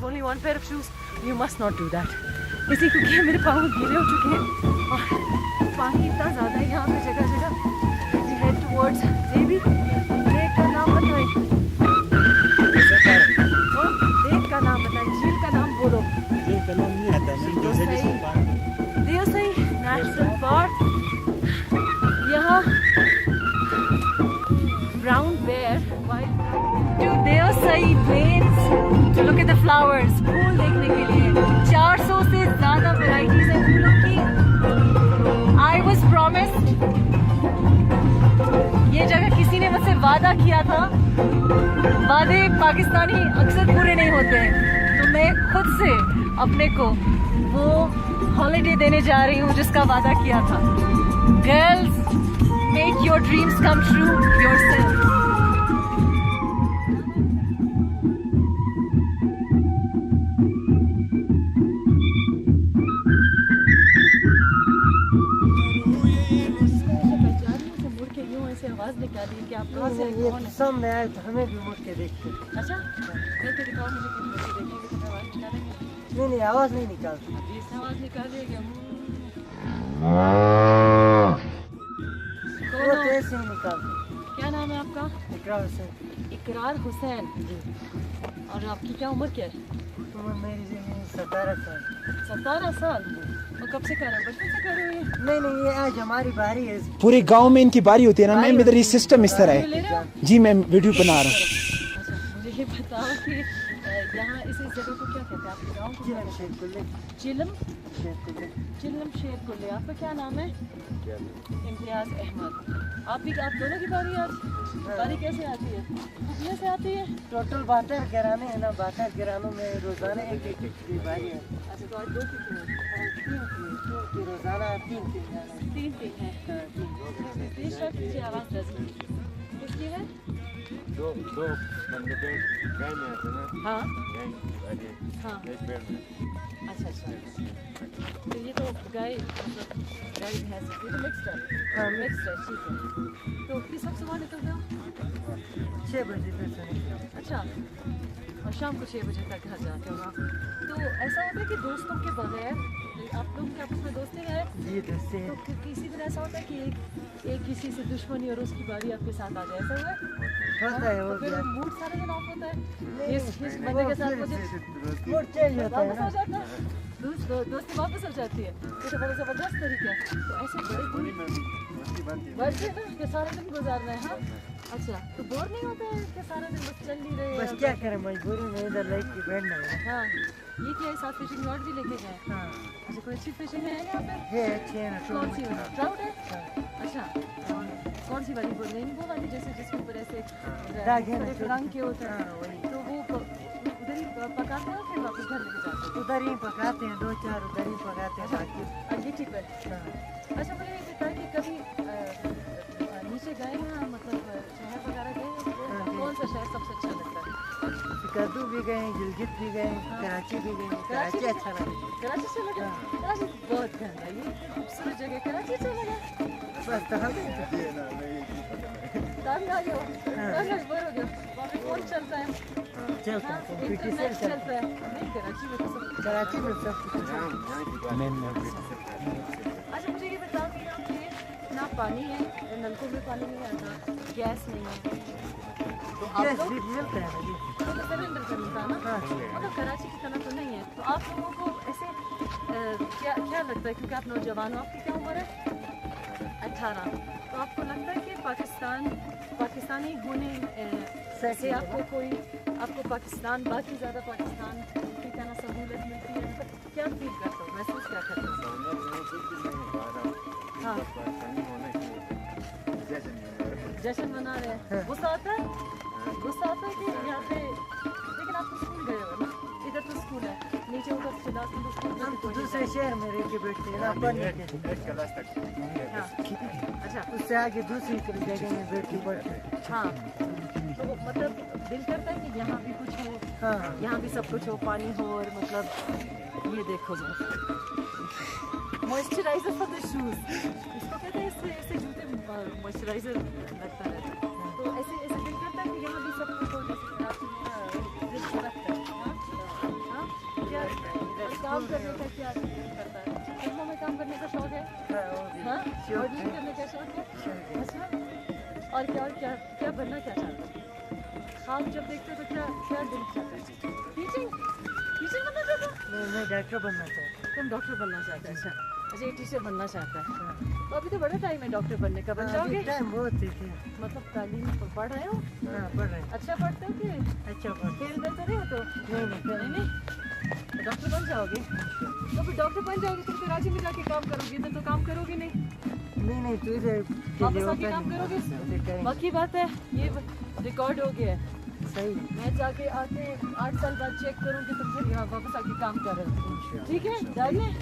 only one pair of shoes. You must not do that. इसी क्योंकि मेरे पाँव गीले हो चुके हैं और पानी इतना ज़्यादा है यहाँ पे जगह जगह. We head towards Devi. Lake का नाम बताइए. लेक का नाम बताइए. झील का नाम बोलो. झील का नाम नहीं आता है. देवसई नेशनल पार्क. यहाँ brown bear white to Deosai Plains to look at the flowers. फूल देखने के लिए 400 से ज़्यादा varieties हैं फूलों की. I was promised. ये जगह किसी ने मुझसे वादा किया था. वादे पाकिस्तानी अक्सर पूरे नहीं होते हैं, तो मैं खुद से अपने को वो हॉलिडे देने जा रही हूँ जिसका वादा किया था. Girls, make your dreams come true yourself. आवाज निकाली कि आप कहाँ से आए? सामने आए तो हमें भी मुड़ के देखते. अच्छा, करके दिखाओ मुझे कि मुड़ के देखेंगे तो आवाज निकालेंगे. नहीं आवाज नहीं निकालती. इस आवाज निकालिएगा. वो ऐसे ही निकालते. क्या नाम है आपका? इकरार हुसैन. इकरार हुसैन जी. और आपकी क्या उम्र क्या है? उम्र मेरी 17 साल. 17 साल. और कब से कर रहे हो? बचपन से कर रहे हो? नहीं ये आज हमारी बारी है. पूरे गांव में इनकी बारी होती है ना मैम. इधर ये सिस्टम इस तरह है. जी मैम वीडियो बना रहा हूँ. अच्छा मुझे ये बताओ कि यहाँ इस जगह को क्या कहते हैं आपके गाँव को? चिलम शेरकुल्ले. चिलम शेरकुल्ले. चिलम शेरकुल्ले. आपका क्या नाम है? इम्तियाज अहमद. आप दोनों की बारी आज. बारी कैसे आती है? कितने से आती है? टोटल 72 घराने हैं ना. 72 घरानों में रोजाना एक की बारी है. अच्छा तो आज 2 की रोजाना 3 है. बेशक कीजिए आवाज़ दर्ज. किसकी है? दो बंदे पे गाय में आते ना. हाँ हाँ एक पेड़ में. अच्छा तो ये तो गाय गाय भैंस ये तो मिक्स्ड है. हाँ मिक्स्ड है. ठीक है. तो किस वक्त सुबह निकलते हो? 6 बजे तक. अच्छा और शाम को 6 बजे तक घर जाते हो आप. तो ऐसा होता है कि दोस्तों के बगैर आप लोग के आपस में दोस्ती है? जी दोस्ती है. तो किसी दिन ऐसा होता है कि एक किसी से दुश्मनी और उसकी बारी आपके साथ आ जाए. ऐसा हुआ है? होता है. वो तो फिर मूड सारे दिन ऑफ होता है. इस बंदे के साथ मुझे मूड चेंज होता है वापस ना. हो जाता है. दोस्ती वापस हो जाती है. ये तो बड़ा ज़बरदस्त तरीका है. तो ऐसे बड़े दिन बस के सारे दिन गुजार रहे हैं. हाँ अच्छा तो बोर नहीं होता है कि सारा दिन बस चल नहीं रहे? बस क्या करें मजबूरी में इधर लाइफ की बैठना है. हाँ ये क्या है? साथ फिशिंग रॉड भी लेके गए? हाँ अच्छा कोई अच्छी फिशिंग है यहाँ पे? है अच्छे है ना. कौन सी वाली? ट्राउट है? अच्छा कौन सी वाली? रेनबो वाली जैसे जिसके ऊपर ऐसे रंग के होते हैं. तो वो उधर ही पकाते हैं फिर वापस घर लेके जाते हैं? उधर ही पकाते हैं. 2-4 उधर ही पकाते हैं बाकी. अंगीठी पर. अच्छा मुझे ये बताया कि कभी नीचे गए हैं मतलब शहर वगैरह गए? कौन सा शहर सबसे अच्छा लगता है? कद्दू भी गए, गिलगित भी गए, कराची भी गए. कराची अच्छा लगा. कराची अच्छा लगा? कराची बहुत गंदा. ये खूबसूरत जगह कराची अच्छा लगा. बस तो हम तंग आ गए. बोर हो गए. वहाँ पे कौन चलता है? चलता है. कंपटीशन इंटरनेट चलता चलता है. नहीं कराची में तो सब. कराची में सब कुछ. अच्छा मुझे ये बताओ कि यहाँ पे ना पानी है, नलकों में पानी नहीं आता, गैस नहीं है. तो आप गैस लोग भी मिलता है ना जी. तो सिलेंडर का मिलता है ना. मतलब कराची की तरह तो नहीं है. तो आप लोगों को ऐसे क्या लगता है क्योंकि आप नौजवान हो? आपकी क्या उम्र है? 18. तो आपको लगता है कि पाकिस्तानी होने से आपको पाकिस्तान बाकी ज़्यादा पाकिस्तान की तरह सहूलत मिलती है? मतलब क्या फील करते हो? महसूस क्या करते हो? हाँ जश्न मना रहे हैं. गुस्सा आता है? गुस्सा आता है कि यहाँ पे लेकिन आप तो स्कूल गए हो ना. इधर तो स्कूल है. नीचे उधर से हम तो दूसरे शहर में रह के बैठते हैं ना पढ़ने के लिए. हाँ अच्छा उससे आगे दूसरी जगह में बैठ के पढ़ते हैं. हाँ तो मतलब दिल करता है कि यहाँ भी कुछ हो. हाँ यहाँ भी सब कुछ हो, पानी हो और मतलब ये देखो जरा मॉइस्चराइजर फॉर द शूज. इसको कहते हैं. इससे जूते मॉइस्चराइजर लगता रहता है. तो ऐसे दिल करता है कि यहाँ भी सब कुछ हो जैसे कराची में लगता है. क्या काम करने का क्या करता है? फिल्मों में काम करने का शौक है? हाँ, मॉडलिंग करने का शौक है? अच्छा, और क्या क्या बनना क्या चाहता है? ख्वाब जब देखते हो तो क्या क्या दिल चाहता है? टीचिंग बनना चाहता है? मैं डॉक्टर बनना चाहता हूँ। तुम डॉक्टर बनना चाहते हैं? अच्छा, ये टीचर बनना चाहता है। तो अभी तो बड़ा टाइम है डॉक्टर बनने का, बन जाओगे? टाइम बहुत है। मतलब तालीम पढ़ रहे हो? हाँ, पढ़ रहे हैं। अच्छा पढ़ते हो कि अच्छा पढ़ खेल करते रहे हो? तो नहीं तो डॉक्टर बन जाओगे। तो फिर डॉक्टर बन जाओगे तुम कराची में जाके काम करोगे, इधर तो काम करोगे नहीं। नहीं तू इधर वापस आके काम करोगे? बाकी बात है ये रिकॉर्ड हो गया है। सही। मैं जाके आके 8 साल बाद चेक करूँगी तुम फिर यहाँ वापस आके काम कर रहे हो। ठीक है, डाल लें।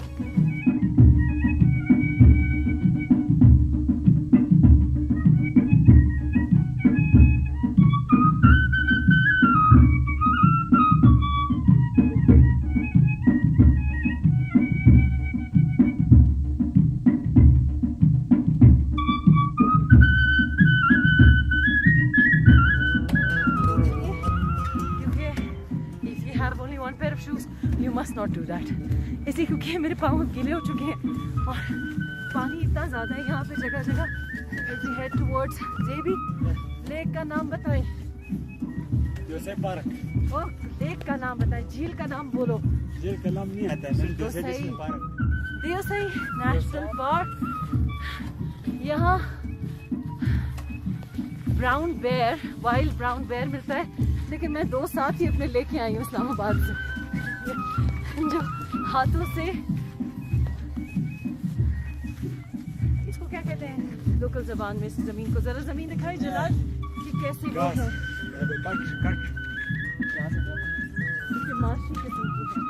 You must not do that. इसलिए क्योंकि मेरे पाँव गीले हो चुके हैं और पानी इतना ज़्यादा है यहाँ पे जगह जगह। As we head towards JB, lake का नाम बताएं। Joseph park. ओ, लेक का नाम बताएं, झील का नाम बोलो। झील का नाम नहीं आता है, सिर्फ जोसेफ पार्क। दियो सही, नेशनल पार्क। यहाँ brown bear, wild brown bear मिलता है, लेकिन मैं 2 साथ ही अपने लेके आई हूँ इस्लामाबाद से, जो हाथों से, इसको क्या कहते हैं लोकल जबान में, इस जमीन को जरा जमीन दिखाई जलाल कि कैसी वो है, माशी किस्म की है।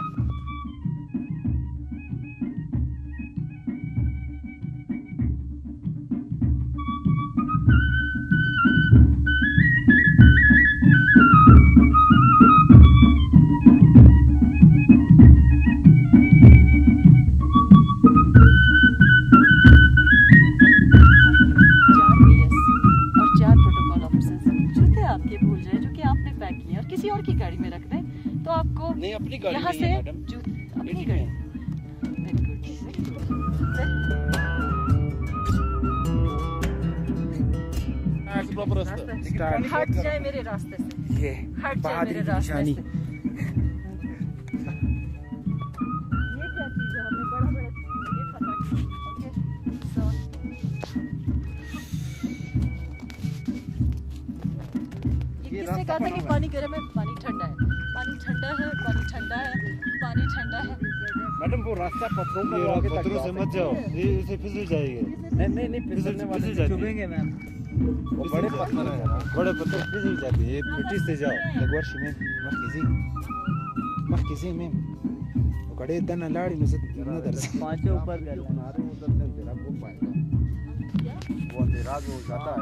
किसी और की गाड़ी में रख दें तो आपको नहीं, अपनी गाड़ी यहाँ में से है, मैडम। अपनी गाड़ी। Very good. हट जाए मेरे रास्ते से, ये हट जाए बहादुरी मेरे की रास्ते निशानी। से। ये क्या चीज़ है? हमने बड़ा ये पता है। ओके, सो किसने कहा था कि पानी गर्म है? पानी ठंडा है, पानी ठंडा है, पानी ठंडा है, पानी ठंडा है। मैडम वो रास्ता पत्थरों का, पत्थरों से मत जाओ, ये इसे फिसल जाएगी। नहीं फिसलने वाले चुभेंगे मैम। वो बड़े पत्थर है, बड़े पत्थर फिसल जाते हैं, ये मिट्टी से जाओ। Agora mesmo, marquezinho mesmo. O cara está na lária, não sei nada. पांचों ऊपर कर बना रहे हैं, उधर से अंधेरा घुम पाएगा, वो अंधेरा जो हो जाता है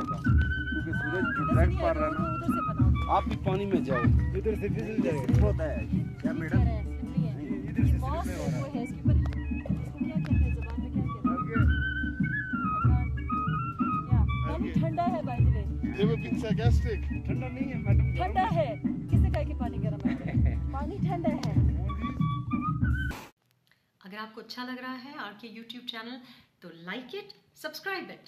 क्योंकि सूरज रिफ्लेक्ट कर रहा है ना। उधर से बनाओ। आप भी पानी में जाओ, इधर से फिसल जाएगा। होता है क्या मैडम? इधर से वो है इसके ऊपर, इसको क्या कहते हैं ज़बान में, क्या कहते हैं? पानी ठंडा है बाय द वे। ये वो पिंक sarcastic, ठंडा नहीं है मैडम, ठंडा है। किसने कहा कि पानी गर्म है? पानी ठंडा है। अगर आपको अच्छा लग रहा है आर के YouTube चैनल तो लाइक इट, सब्सक्राइब इट।